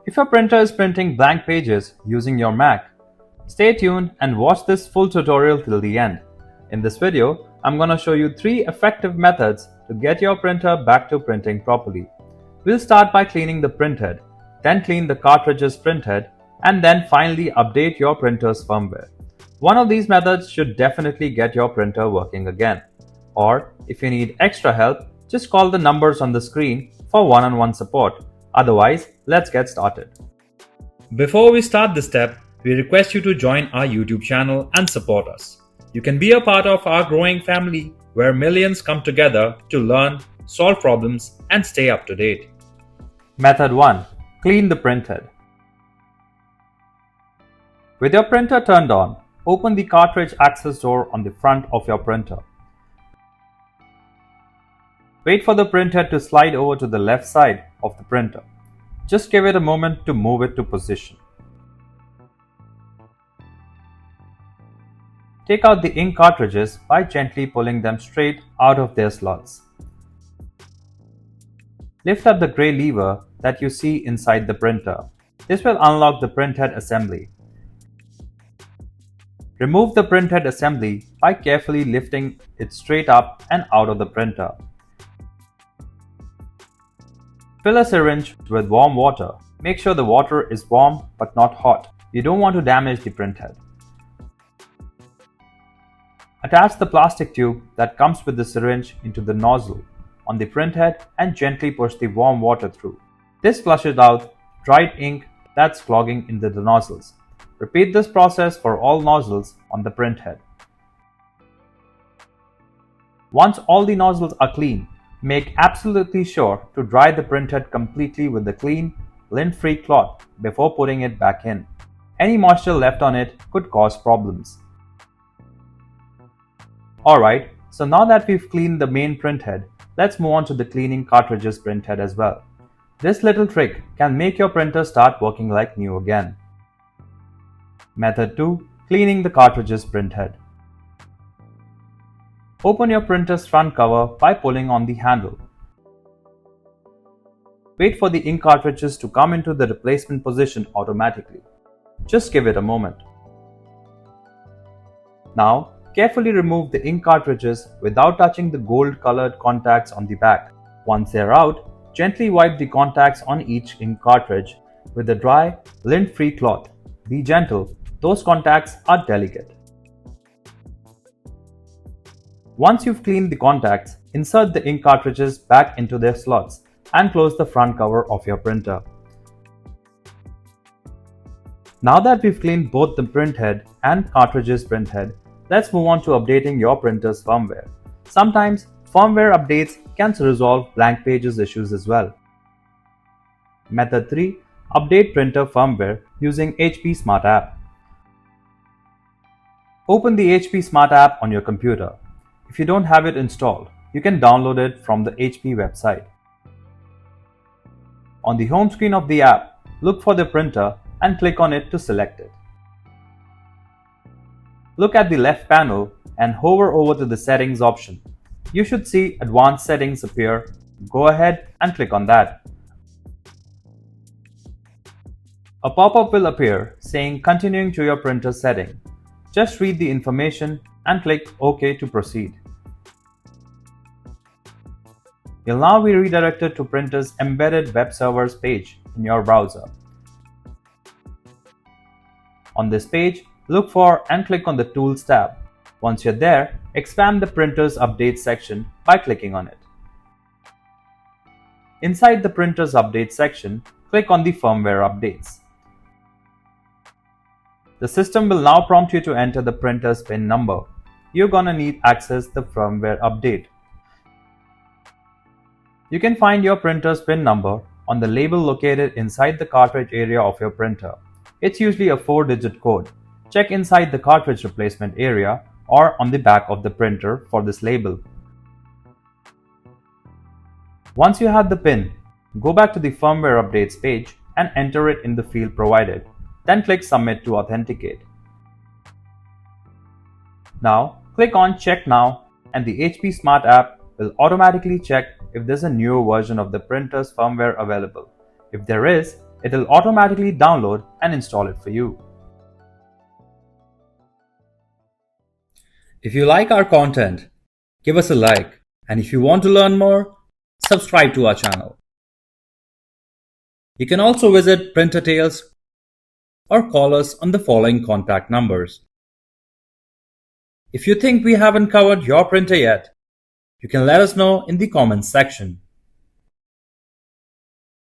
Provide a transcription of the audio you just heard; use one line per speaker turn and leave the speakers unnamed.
If your printer is printing blank pages using your Mac, stay tuned and watch this full tutorial till the end. In this video, I'm going to show you 3 effective methods to get your printer back to printing properly. We'll start by cleaning the printhead, then clean the cartridge's printhead, and then finally update your printer's firmware. One of these methods should definitely get your printer working again. Or, if you need extra help, just call the numbers on the screen for one-on-one support. Otherwise, let's get started. Before we start this step, we request you to join our YouTube channel and support us. You can be a part of our growing family where millions come together to learn, solve problems, and stay up to date. Method 1. Clean the printhead. With your printer turned on, open the cartridge access door on the front of your printer. Wait for the printhead to slide over to the left side of the printer. Just give it a moment to move it to position. Take out the ink cartridges by gently pulling them straight out of their slots. Lift up the gray lever that you see inside the printer. This will unlock the printhead assembly. Remove the printhead assembly by carefully lifting it straight up and out of the printer. Fill a syringe with warm water. Make sure the water is warm but not hot. You don't want to damage the printhead. Attach the plastic tube that comes with the syringe into the nozzle on the printhead and gently push the warm water through. This flushes out dried ink that's clogging into the nozzles. Repeat this process for all nozzles on the printhead. Once all the nozzles are clean, make absolutely sure to dry the printhead completely with a clean, lint-free cloth before putting it back in. Any moisture left on it could cause problems. Alright, so now that we've cleaned the main printhead, let's move on to the cleaning cartridge's printhead as well. This little trick can make your printer start working like new again. Method 2. Cleaning the cartridge's printhead. Open your printer's front cover by pulling on the handle. Wait for the ink cartridges to come into the replacement position automatically. Just give it a moment. Now, carefully remove the ink cartridges without touching the gold-colored contacts on the back. Once they're out, gently wipe the contacts on each ink cartridge with a dry, lint-free cloth. Be gentle, those contacts are delicate. Once you've cleaned the contacts, insert the ink cartridges back into their slots and close the front cover of your printer. Now that we've cleaned both the printhead and cartridge's printhead, let's move on to updating your printer's firmware. Sometimes, firmware updates can resolve blank pages issues as well. Method 3. Update printer firmware using HP Smart App. Open the HP Smart App on your computer. If you don't have it installed, you can download it from the HP website. On the home screen of the app, look for the printer and click on it to select it. Look at the left panel and hover over to the Settings option. You should see Advanced Settings appear. Go ahead and click on that. A pop-up will appear saying Continuing to your printer setting. Just read the information and click OK to proceed. You'll now be redirected to printer's embedded web servers page in your browser. On this page, look for and click on the Tools tab. Once you're there, expand the printer's updates section by clicking on it. Inside the printer's updates section, click on the firmware updates. The system will now prompt you to enter the printer's PIN number. You're gonna need access the firmware update. You can find your printer's PIN number on the label located inside the cartridge area of your printer. It's usually a 4-digit code. Check inside the cartridge replacement area or on the back of the printer for this label. Once you have the PIN, go back to the firmware updates page and enter it in the field provided. Then click Submit to authenticate. Now, click on Check Now and the HP Smart app will automatically check if there's a newer version of the printer's firmware available. If there is, It'll automatically download and install it for you. If you like our content, give us a like, and if you want to learn more, subscribe to our channel. You can also visit Printer Tales or call us on the following contact numbers. If you think we haven't covered your printer yet, you can let us know in the comments section.